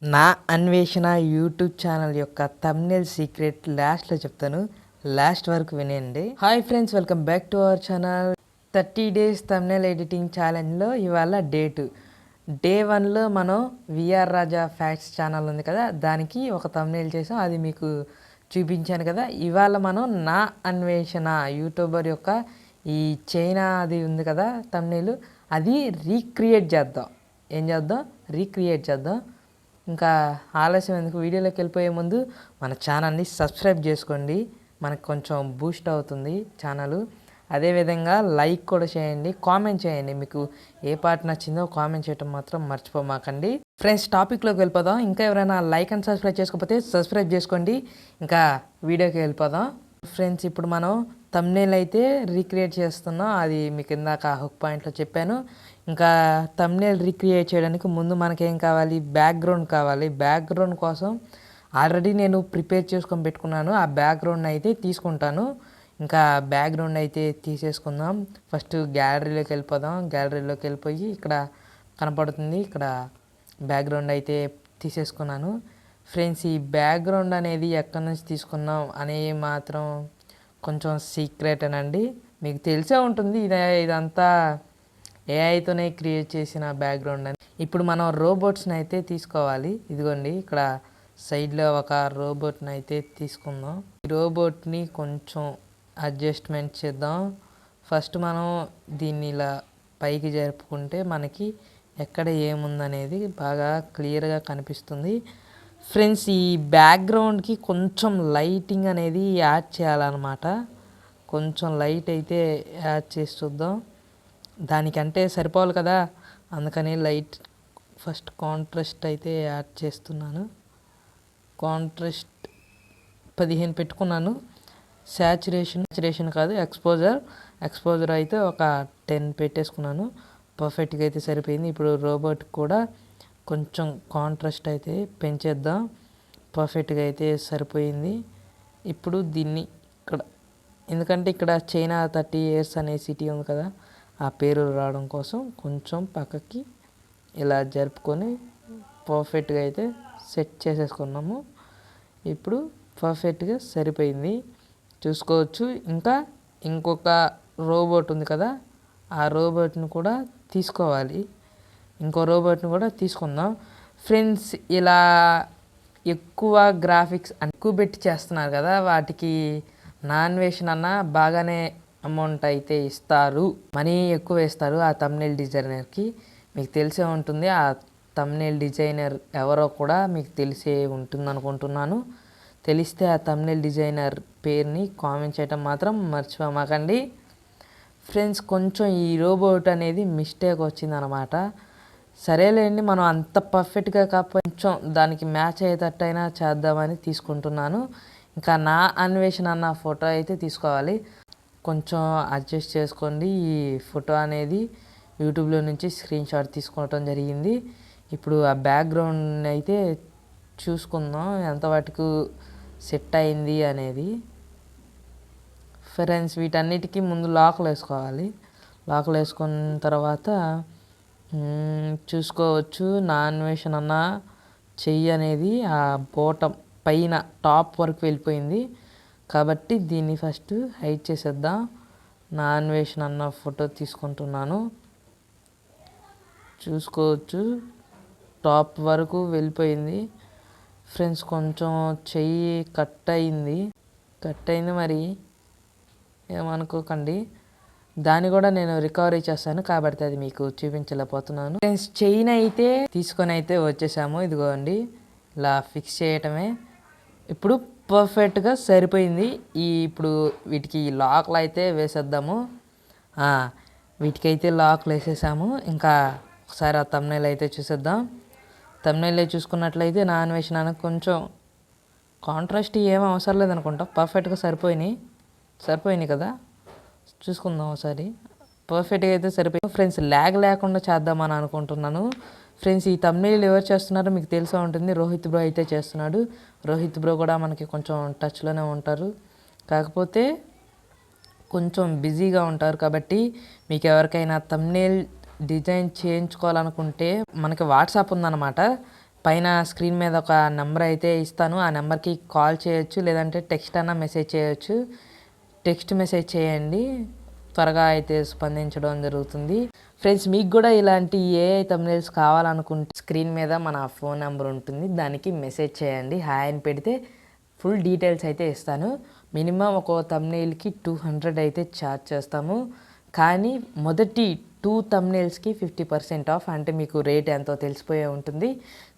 నా Anveshana YouTube channel యొక్క thumbnail secret లాస్ట్లో చెప్తాను. లాస్ట్ వరకు వినండి. Hi friends, welcome back to our channel. 30 days thumbnail editing ఛాలెంజ్లో ఇవాళ డే 1లో మనం విఆర్ రాజా ఫ్యాక్ట్స్ ఛానల్ ఉంది కదా, దానికి ఒక థంబ్నెయిల్ చేసాం, అది మీకు చూపించాను కదా. ఇవాళ మనం నా అన్వేషణ యూట్యూబర్ యొక్క ఈ చైనా అది ఉంది కదా థంబ్నెయిల్, అది రీక్రియేట్ చేద్దాం. ఏం చేద్దాం? రీక్రియేట్ చేద్దాం. ఇంకా ఆలస్యం ఎందుకు, వీడియోలోకి వెళ్ళిపోయే ముందు మన ఛానల్ని సబ్స్క్రైబ్ చేసుకోండి, మనకు కొంచెం బూస్ట్ అవుతుంది ఛానల్. అదేవిధంగా లైక్ కూడా చేయండి, కామెంట్ చేయండి, మీకు ఏ పార్ట్ నచ్చిందో కామెంట్ చేయడం మాత్రం మర్చిపోమాకండి. ఫ్రెండ్స్, టాపిక్లోకి వెళ్ళిపోదాం. ఇంకా ఎవరైనా లైక్ అండ్ సబ్స్క్రైబ్ చేసుకోకపోతే సబ్స్క్రైబ్ చేసుకోండి. ఇంకా వీడియోకి వెళ్ళిపోదాం. ఫ్రెండ్స్, ఇప్పుడు మనం థంబ్నెయిల్ అయితే రీక్రియేట్ చేస్తున్నాం, అది మీకు ఇందాక హుక్ పాయింట్లో చెప్పాను. ఇంకా థంబ్నెయిల్ రీక్రియేట్ చేయడానికి ముందు మనకేం కావాలి? బ్యాక్గ్రౌండ్ కావాలి. బ్యాక్గ్రౌండ్ కోసం ఆల్రెడీ నేను ప్రిపేర్ చేసుకొని పెట్టుకున్నాను, ఆ బ్యాక్గ్రౌండ్ అయితే తీసుకుంటాను. ఇంకా బ్యాక్గ్రౌండ్ అయితే తీసేసుకుందాం. ఫస్ట్ గ్యాలరీలోకి వెళ్ళిపోదాం. గ్యాలరీలోకి వెళ్ళిపోయి ఇక్కడ కనపడుతుంది, ఇక్కడ బ్యాక్గ్రౌండ్ అయితే తీసేసుకున్నాను. ఫ్రెండ్స్, ఈ బ్యాక్గ్రౌండ్ అనేది ఎక్కడి నుంచి తీసుకున్నాం అనేది మాత్రం కొంచెం సీక్రెట్ అనండి, మీకు తెలిసే ఉంటుంది. ఇదంతా ఏఐతోనే క్రియేట్ చేసిన బ్యాక్గ్రౌండ్ అని. ఇప్పుడు మనం రోబోట్స్ని అయితే తీసుకోవాలి. ఇదిగోండి, ఇక్కడ సైడ్లో ఒక రోబోట్ని అయితే తీసుకుందాం. ఈ రోబోట్ని కొంచెం అడ్జస్ట్మెంట్ చేద్దాం. ఫస్ట్ మనం దీన్ని ఇలా పైకి జరుపుకుంటే మనకి ఎక్కడ ఏముందనేది బాగా క్లియర్గా కనిపిస్తుంది. ఫ్రెండ్స్, ఈ బ్యాక్గ్రౌండ్కి కొంచెం లైటింగ్ అనేది యాడ్ చేయాలన్నమాట. కొంచెం లైట్ అయితే యాడ్ చేసి చూద్దాం. దానికంటే సరిపోవాలి కదా, అందుకని లైట్ ఫస్ట్ కాంట్రాస్ట్ అయితే యాడ్ చేస్తున్నాను. కాంట్రాస్ట్ 15 పెట్టుకున్నాను. శాచురేషన్ కాదు, ఎక్స్పోజర్ అయితే ఒక 10 పెట్టేసుకున్నాను. పర్ఫెక్ట్గా అయితే సరిపోయింది. ఇప్పుడు రోబోట్ కూడా కొంచెం కాంట్రాస్ట్ అయితే పెంచేద్దాం. పర్ఫెక్ట్గా అయితే సరిపోయింది. ఇప్పుడు దీన్ని ఇక్కడ, ఎందుకంటే ఇక్కడ చైనా 30 years అనే సిటీ ఉంది కదా, ఆ పేరు రావడం కోసం కొంచెం పక్కకి ఇలా జరుపుకొని పర్ఫెక్ట్గా అయితే సెట్ చేసేసుకున్నాము. ఇప్పుడు పర్ఫెక్ట్గా సరిపోయింది, చూసుకోవచ్చు. ఇంకా ఇంకొక రోబోట్ ఉంది కదా, ఆ రోబోట్ని కూడా తీసుకోవాలి. ఇంకో రోబోట్ని కూడా తీసుకుందాం. ఫ్రెండ్స్, ఇలా ఎక్కువ గ్రాఫిక్స్ ఎక్కువ పెట్టి చేస్తున్నారు కదా, వాటికి నాన్వేషన్ అన్న బాగానే అమౌంట్ అయితే ఇస్తారు, మనీ ఎక్కువ వేస్తారు ఆ థంబ్నెయిల్ డిజైనర్కి. మీకు తెలిసే ఉంటుంది, ఆ థంబ్నెయిల్ డిజైనర్ ఎవరో కూడా మీకు తెలిసే ఉంటుంది అనుకుంటున్నాను. తెలిస్తే ఆ థంబ్నెయిల్ డిజైనర్ పేరుని కామెంట్ చేయటం మాత్రం మర్చిపోమాకండి. ఫ్రెండ్స్, కొంచెం ఈ రోబోట్ అనేది మిస్టేక్ వచ్చిందనమాట. సరేలేండి, మనం అంత పర్ఫెక్ట్గా కాకపోతే కొంచెం దానికి మ్యాచ్ అయ్యేటట్టయినా చేద్దామని తీసుకుంటున్నాను. ఇంకా నా అన్వేషణ అన్న ఫోటో అయితే తీసుకోవాలి. కొంచెం అడ్జస్ట్ చేసుకోండి. ఈ ఫోటో అనేది యూట్యూబ్లో నుంచి స్క్రీన్ షాట్ తీసుకోవటం జరిగింది. ఇప్పుడు ఆ బ్యాక్గ్రౌండ్ అయితే చూసుకుందాం ఎంత వాటికి సెట్ అయింది అనేది. ఫ్రెండ్స్, వీటన్నిటికీ ముందు లాక్లు వేసుకోవాలి. లాక్లు వేసుకున్న తర్వాత చూసుకోవచ్చు, నా అన్వేషణ అన్న చెయ్యి అనేది ఆ బోటం పైన టాప్ వరకు వెళ్ళిపోయింది. కాబట్టి దీన్ని ఫస్ట్ హైడ్ చేసేద్దాం. నా అన్వేషణ అన్న ఫోటో తీసుకుంటున్నాను, చూసుకోవచ్చు టాప్ వరకు వెళ్ళిపోయింది. ఫ్రెండ్స్, కొంచెం చెయ్యి కట్ అయింది, మరి ఏమనుకోకండి. దాన్ని కూడా నేను రికవరీ చేస్తాను కాబట్టి అది మీకు చూపించలేకపోతున్నాను. ఫ్రెండ్స్, చైన్ అయితే తీసుకొని అయితే వచ్చేసాము. ఇదిగోండి, ఇలా ఫిక్స్ చేయటమే. ఇప్పుడు పర్ఫెక్ట్గా సరిపోయింది. ఇప్పుడు వీటికి లాక్లు అయితే వేసేద్దాము. వీటికైతే లాక్లు వేసేసాము. ఇంకా ఒకసారి ఆ థంబ్నెయిల్ అయితే చూసేద్దాం. థంబ్నెయిల్ చూసుకున్నట్లయితే నా అన్వేషణకు కొంచెం కాంట్రాస్ట్ ఏం అవసరం లేదనుకుంటా, పర్ఫెక్ట్గా సరిపోయినాయి కదా, చూసుకుందాం ఒకసారి. పర్ఫెక్ట్గా అయితే సరిపోయింది. ఫ్రెండ్స్, ల్యాగ్ లేకుండా చేద్దామని అనుకుంటున్నాను. ఫ్రెండ్స్, ఈ థంబ్నెయిల్ ఎవరు చేస్తున్నారో మీకు తెలిసే ఉంటుంది, రోహిత్ బ్రో అయితే చేస్తున్నాడు. రోహిత్ బ్రో కూడా మనకి కొంచెం టచ్లోనే ఉంటారు, కాకపోతే కొంచెం బిజీగా ఉంటారు. కాబట్టి మీకు ఎవరికైనా థంబ్నెయిల్ డిజైన్ చేయించుకోవాలనుకుంటే మనకి వాట్సాప్ ఉందన్నమాట, పైన స్క్రీన్ మీద ఒక నెంబర్ అయితే ఇస్తాను, ఆ నెంబర్కి కాల్ చేయొచ్చు, లేదంటే టెక్స్ట్ అన్న మెసేజ్ చేయొచ్చు. టెక్స్ట్ మెసేజ్ చేయండి, త్వరగా అయితే స్పందించడం జరుగుతుంది. ఫ్రెండ్స్, మీకు కూడా ఇలాంటి ఏఐ థంబ్నెయిల్స్ కావాలనుకుంటే స్క్రీన్ మీద మన ఫోన్ నెంబర్ ఉంటుంది, దానికి మెసేజ్ చేయండి. హాయ్ అని పెడితే ఫుల్ డీటెయిల్స్ అయితే ఇస్తాను. మినిమం ఒక థంబ్నెయిల్కి 200 అయితే ఛార్జ్ చేస్తాము. కానీ మొదటి 2 థంబ్నెయిల్స్కి 50% ఆఫ్, అంటే మీకు రేట్ ఎంతో తెలిసిపోయే ఉంటుంది.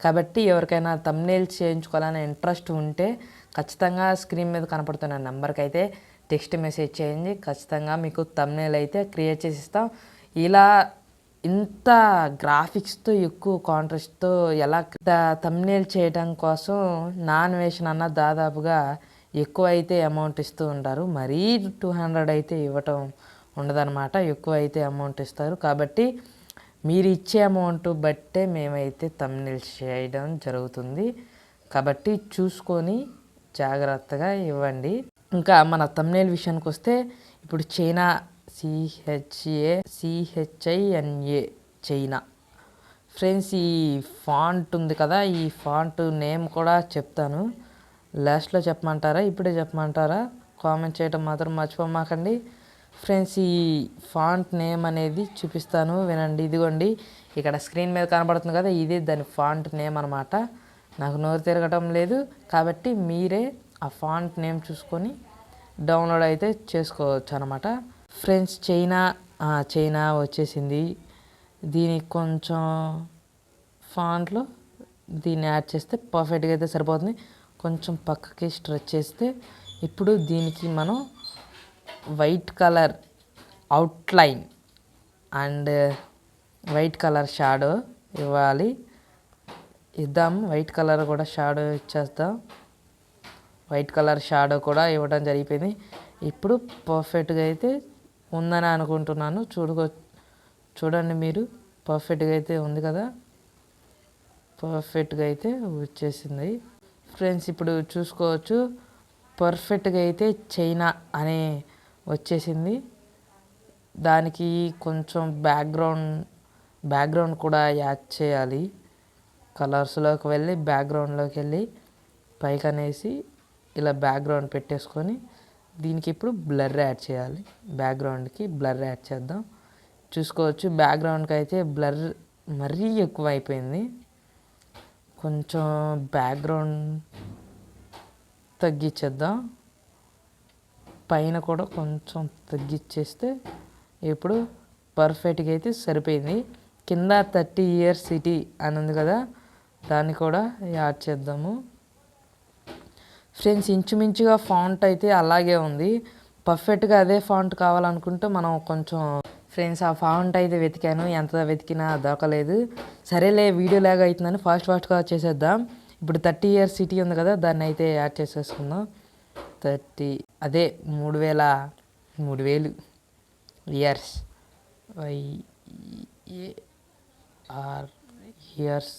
కాబట్టి ఎవరికైనా థంబ్నెయిల్స్ చేయించుకోవాలనే ఇంట్రెస్ట్ ఉంటే ఖచ్చితంగా స్క్రీన్ మీద కనపడుతున్న నెంబర్కి అయితే టెక్స్ట్ మెసేజ్ చేయండి. ఖచ్చితంగా మీకు థంబ్నెయిల్ అయితే క్రియేట్ చేసి ఇస్తాం. ఇలా ఇంత గ్రాఫిక్స్తో ఎక్కువ కాంట్రాస్ట్తో ఎలా థంబ్నెయిల్ చేయడం కోసం నాన్ వేషన్ అన్న దాదాపుగా ఎక్కువ అయితే అమౌంట్ ఇస్తూ ఉంటారు. మరీ 200 అయితే ఇవ్వటం ఉండదన్నమాట, ఎక్కువ అయితే అమౌంట్ ఇస్తారు. కాబట్టి మీరు ఇచ్చే అమౌంట్ బట్టే మేమైతే థంబ్నెయిల్స్ చేయడం జరుగుతుంది. కాబట్టి చూసుకొని జాగ్రత్తగా ఇవ్వండి. ఇంకా మన థంబ్నెయిల్ విషయానికి వస్తే, ఇప్పుడు చైనా CHINA చైనా ఫ్రెండ్స్, ఈ ఫాంట్ ఉంది కదా, ఈ ఫాంట్ నేమ్ కూడా చెప్తాను. లాస్ట్లో చెప్పమంటారా, ఇప్పుడే చెప్పమంటారా? కామెంట్ చేయడం మాత్రం మర్చిపోమాకండి. ఫ్రెండ్స్, ఈ ఫాంట్ నేమ్ అనేది చూపిస్తాను, వినండి. ఇదిగోండి, ఇక్కడ స్క్రీన్ మీద కనబడుతుంది కదా, ఇదే దాని ఫాంట్ నేమ్ అనమాట. నాకు నోరు తిరగటం లేదు, కాబట్టి మీరే ఆ ఫాంట్ నేమ్ చూసుకొని డౌన్లోడ్ అయితే చేసుకోవచ్చు అనమాట. ఫ్రెండ్స్, చైనా వచ్చేసింది. దీనికి కొంచెం ఫాంట్లో దీన్ని యాడ్ చేస్తే పర్ఫెక్ట్గా అయితే సరిపోతుంది. కొంచెం పక్కకి స్ట్రెచ్ చేస్తే ఇప్పుడు దీనికి మనం white colour outline and white colour shadow ఇద్దాం. వైట్ కలర్ కూడా షాడో ఇచ్చేద్దాం. వైట్ కలర్ షాడో కూడా ఇవ్వడం జరిగిపోయింది. ఇప్పుడు పర్ఫెక్ట్గా అయితే ఉందని అనుకుంటున్నాను. చూడండి మీరు, పర్ఫెక్ట్గా అయితే ఉంది కదా, పర్ఫెక్ట్గా అయితే వచ్చేసింది. ఫ్రెండ్స్, ఇప్పుడు చూసుకోవచ్చు, పర్ఫెక్ట్గా అయితే చైనా అనే వచ్చేసింది. దానికి కొంచెం బ్యాక్గ్రౌండ్ కూడా యాడ్ చేయాలి. కలర్స్లోకి వెళ్ళి బ్యాక్గ్రౌండ్లోకి వెళ్ళి పైకి అనేసి ఇలా బ్యాక్గ్రౌండ్ పెట్టేసుకొని దీనికి ఇప్పుడు బ్లర్ యాడ్ చేయాలి. బ్యాక్గ్రౌండ్కి బ్లర్ యాడ్ చేద్దాం. చూసుకోవచ్చు, బ్యాక్గ్రౌండ్కి అయితే బ్లర్ మరీ ఎక్కువ అయిపోయింది. కొంచెం బ్యాక్గ్రౌండ్ తగ్గించేద్దాం. పైన కూడా కొంచెం తగ్గించేస్తే ఇప్పుడు పర్ఫెక్ట్గా అయితే సరిపోయింది. కింద 30 years సిటీ అని ఉంది కదా, దాన్ని కూడా యాడ్ చేద్దాము. ఫ్రెండ్స్, ఇంచుమించుగా ఫాంట్ అయితే అలాగే ఉంది. పర్ఫెక్ట్గా అదే ఫాంట్ కావాలనుకుంటే మనం కొంచెం ఫ్రెండ్స్ ఆ ఫాంట్ అయితే వెతికాను, ఎంత వెతికినా దొరకలేదు. సరేలే, వీడియో లాగా అవుతుందని ఫాస్ట్గా చేసేద్దాం. ఇప్పుడు 30 years సిటీ ఉంది కదా, దాన్ని అయితే యాడ్ చేసేసుకుందాం. 30 అదే 3000 ఇయర్స్ ఇయర్స్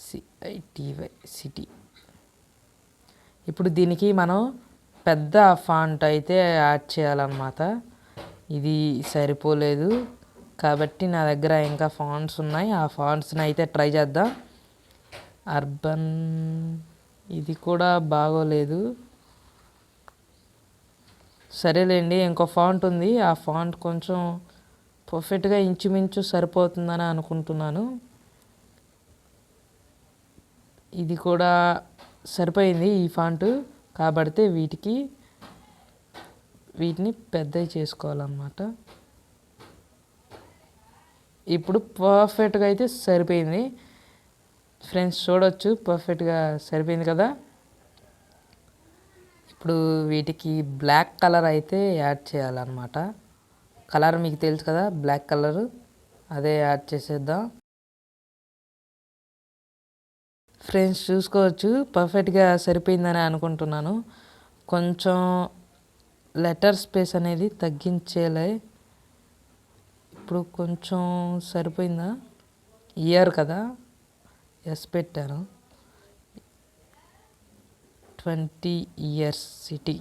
CITY సిటీ. ఇప్పుడు దీనికి మనం పెద్ద ఫాంట్ అయితే యాడ్ చేయాలన్నమాట. ఇది సరిపోలేదు కాబట్టి నా దగ్గర ఇంకా ఫాంట్స్ ఉన్నాయి, ఆ ఫాంట్స్ని అయితే ట్రై చేద్దాం. అర్బన్ ఇది కూడా బాగోలేదు. సరేలేండి, ఇంకో ఫాంట్ ఉంది, ఆ ఫాంట్ కొంచెం పర్ఫెక్ట్గా ఇంచుమించు సరిపోతుందని అనుకుంటున్నాను. ఇది కూడా సరిపోయింది ఈ ఫాంట్. కాబట్టి వీటిని పెద్దవి చేసుకోవాలన్నమాట. ఇప్పుడు పర్ఫెక్ట్గా అయితే సరిపోయింది. ఫ్రెండ్స్, చూడొచ్చు, పర్ఫెక్ట్గా సరిపోయింది కదా. ఇప్పుడు వీటికి బ్లాక్ కలర్ అయితే యాడ్ చేయాలన్నమాట. కలర్ మీకు తెలుసు కదా, బ్లాక్ కలరు, అదే యాడ్ చేసేద్దాం. ఫ్రెండ్స్, చూసుకోవచ్చు, పర్ఫెక్ట్గా సరిపోయిందని అనుకుంటున్నాను. కొంచెం లెటర్ స్పేస్ అనేది తగ్గించేలే. ఇప్పుడు కొంచెం సరిపోయిందా? ఇయర్ కదా, ఎస్ పెట్టాను. 20 years సిటీ,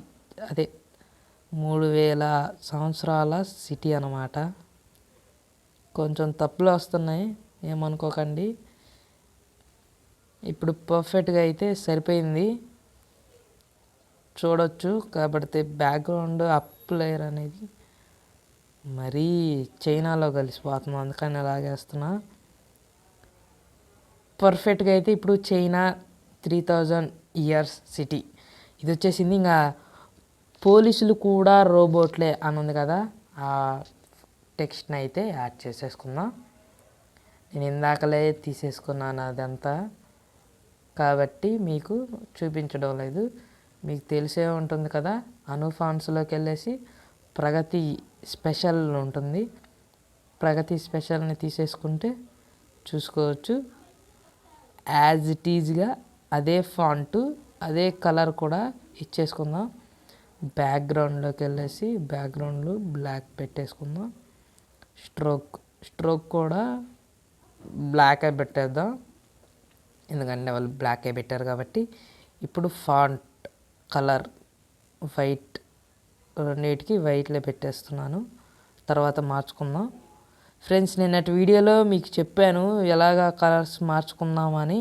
అదే 3000 సంవత్సరాల సిటీ అన్నమాట. కొంచెం తప్పులు వస్తున్నాయి, ఏమనుకోకండి. ఇప్పుడు పర్ఫెక్ట్గా అయితే సరిపోయింది చూడొచ్చు. కాబట్టి బ్యాక్గ్రౌండ్ అప్ లేయర్ అనేది మరీ చైనాలో కలిసిపోతుంది, అందుకని అలాగేస్తున్నా. పర్ఫెక్ట్గా అయితే ఇప్పుడు చైనా 3000 ఇయర్స్ సిటీ ఇది వచ్చేసింది. ఇంకా పోలీసులు కూడా రోబోట్లే అని ఉంది కదా, ఆ టెక్స్ట్ని అయితే యాడ్ చేసేసుకుందాం. నేను ఇందాకలే తీసేసుకున్నాను అదంతా కాబట్టి మీకు చూపించడం లేదు. మీకు తెలిసే ఉంటుంది కదా, అనుఫాన్స్లోకి వెళ్ళేసి ప్రగతి స్పెషల్ ఉంటుంది. ప్రగతి స్పెషల్ని తీసేసుకుంటే చూసుకోవచ్చు. యాజ్ ఇట్ ఈజ్గా అదే ఫాంటు అదే కలర్ కూడా ఇచ్చేసుకుందాం. బ్యాక్గ్రౌండ్లోకి వెళ్ళేసి బ్యాక్గ్రౌండ్లో బ్లాక్ పెట్టేసుకుందాం. స్ట్రోక్ కూడా బ్లాక్ పెట్టేద్దాం, ఎందుకంటే వాళ్ళు బ్లాక్ పెట్టారు కాబట్టి. ఇప్పుడు ఫాంట్ కలర్ వైట్, రెండింటికి వైట్లో పెట్టేస్తున్నాను, తర్వాత మార్చుకుందాం. ఫ్రెండ్స్, నిన్నటి వీడియోలో మీకు చెప్పాను ఎలాగా కలర్స్ మార్చుకుందామని.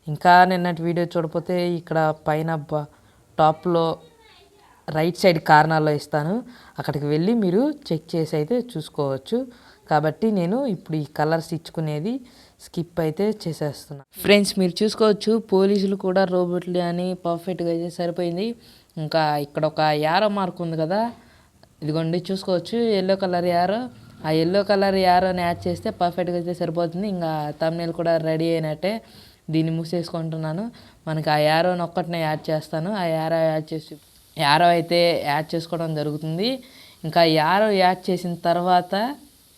ఇంకా నిన్నటి వీడియో చూడకపోతే ఇక్కడ పైన టాప్లో రైట్ సైడ్ కార్నర్లో ఇస్తాను, అక్కడికి వెళ్ళి మీరు చెక్ చేసి అయితే చూసుకోవచ్చు. కాబట్టి నేను ఇప్పుడు ఈ కలర్స్ ఇచ్చుకునేది స్కిప్ అయితే చేసేస్తున్నా. ఫ్రెండ్స్, మీరు చూసుకోవచ్చు పోలీసులు కూడా రోబోట్లే అని పర్ఫెక్ట్గా అయితే సరిపోయింది. ఇంకా ఇక్కడ ఒక యారో మార్క్ ఉంది కదా, ఇదిగోండి చూసుకోవచ్చు, ఎల్లో కలర్ యారో. ఆ ఎల్లో కలర్ యారోని యాడ్ చేస్తే పర్ఫెక్ట్గా అయితే సరిపోతుంది. ఇంకా థంబ్నెయిల్ కూడా రెడీ అయినట్టే. దీన్ని మూసేసుకుంటున్నాను. మనకి ఆ యారోని ఒక్కటినే యాడ్ చేస్తాను. ఆ యారో అయితే యాడ్ చేసుకోవడం జరుగుతుంది. ఇంకా యారో యాడ్ చేసిన తర్వాత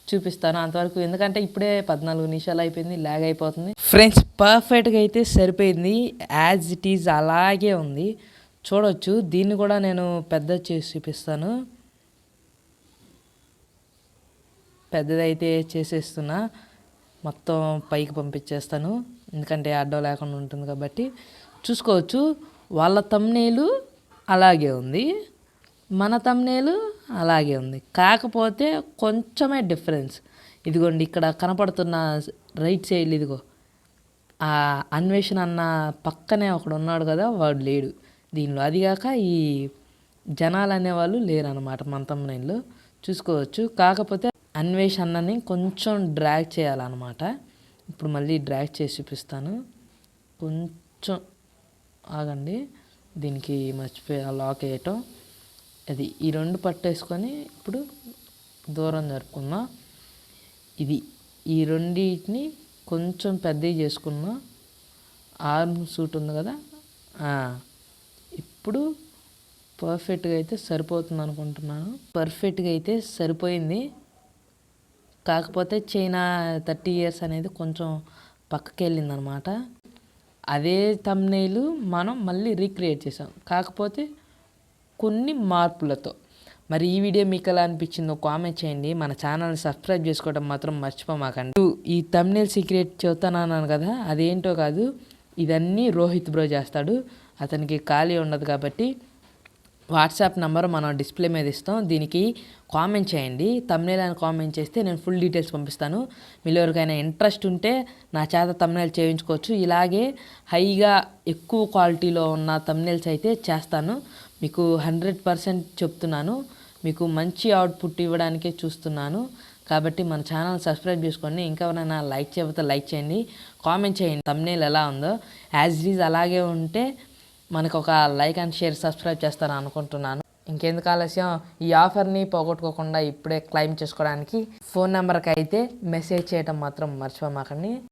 చూపిస్తాను అంతవరకు, ఎందుకంటే ఇప్పుడే 14 నిమిషాలు అయిపోయింది, ల్యాగ్ అయిపోతుంది. ఫ్రెండ్స్, పర్ఫెక్ట్గా అయితే సరిపోయింది, యాజ్ ఇట్ ఈజ్ అలాగే ఉంది చూడవచ్చు. దీన్ని కూడా నేను పెద్ద చేసి చూపిస్తాను. పెద్దదైతే చేసేస్తున్నా, మొత్తం పైకి పంపించేస్తాను, ఎందుకంటే అడ్డం లేకుండా ఉంటుంది కాబట్టి. చూసుకోవచ్చు వాళ్ళ థంబ్నెయిల్ అలాగే ఉంది, మన థంబ్నెయిల్ అలాగే ఉంది, కాకపోతే కొంచెమే డిఫరెన్స్. ఇదిగోండి ఇక్కడ కనపడుతున్న రైట్ సైడ్, ఇదిగో ఆ అన్వేషణ అన్న పక్కనే ఒకడు ఉన్నాడు కదా, వాడు లేడు దీనిలో. అదిగాక ఈ జనాలు అనేవాళ్ళు లేరు అనమాట మన థంబ్నెయిల్లో, చూసుకోవచ్చు. కాకపోతే అన్వేష్ అన్నని కొంచెం డ్రాగ్ చేయాలన్నమాట. ఇప్పుడు మళ్ళీ డ్రాగ్ చేసి చూపిస్తాను, కొంచెం ఆగండి. దీనికి మర్చిపోయా లాక్ వేయటం. అది ఈ రెండు పట్టేసుకొని ఇప్పుడు దూరం జరుపుకుందాం. ఈ రెండింటిని కొంచెం పెద్దవి చేసుకున్నాం. ఆర్మ్ సూట్ ఉంది కదా, ఇప్పుడు పర్ఫెక్ట్గా అయితే సరిపోతుంది అనుకుంటున్నాను. పర్ఫెక్ట్గా అయితే సరిపోయింది. కాకపోతే చైనా 30 ఇయర్స్ అనేది కొంచెం పక్కకి వెళ్ళిందనమాట. అదే థంబ్నెయిల్ మనం మళ్ళీ రీక్రియేట్ చేసాం, కాకపోతే కొన్ని మార్పులతో. మరి ఈ వీడియో మీకు ఎలా అనిపించిందో కామెంట్ చేయండి. మన ఛానల్ని సబ్స్క్రైబ్ చేసుకోవడం మాత్రం మర్చిపోమాకండి. ఈ థంబ్నెయిల్ సీక్రెట్ చెబుతానన్నాను కదా, అదేంటో కాదు, ఇదన్నీ రోహిత్ బ్రో చేస్తాడు. అతనికి ఖాళీ ఉండదు కాబట్టి వాట్సాప్ నెంబర్ మనం డిస్ప్లే మీద ఇస్తాం, దీనికి కామెంట్ చేయండి. థంబ్నెయిల్ అని కామెంట్ చేస్తే నేను ఫుల్ డీటెయిల్స్ పంపిస్తాను. మీలో ఎవరికైనా ఇంట్రెస్ట్ ఉంటే నా చేత థంబ్నెయిల్ చేయించుకోవచ్చు. ఇలాగే హైగా ఎక్కువ క్వాలిటీలో ఉన్న థంబ్నెయిల్స్ అయితే చేస్తాను. మీకు 100% చెప్తున్నాను, మీకు మంచి అవుట్పుట్ ఇవ్వడానికే చూస్తున్నాను. కాబట్టి మన ఛానల్ సబ్స్క్రైబ్ చేసుకోండి. ఇంకా ఎవరైనా లైక్ చేయకపోతే లైక్ చేయండి, కామెంట్ చేయండి థంబ్నెయిల్ ఎలా ఉందో. యాజ్ ఇట్ ఈజ్ అలాగే ఉంటే మనకు ఒక లైక్ అండ్ షేర్ సబ్స్క్రైబ్ చేస్తారని అనుకుంటున్నాను. ఇంకెందుకు ఆలస్యం, ఈ ఆఫర్ని పోగొట్టుకోకుండా ఇప్పుడే క్లెయిమ్ చేసుకోవడానికి ఫోన్ నెంబర్కి అయితే మెసేజ్ చేయడం మాత్రం మర్చిపోమాకండి.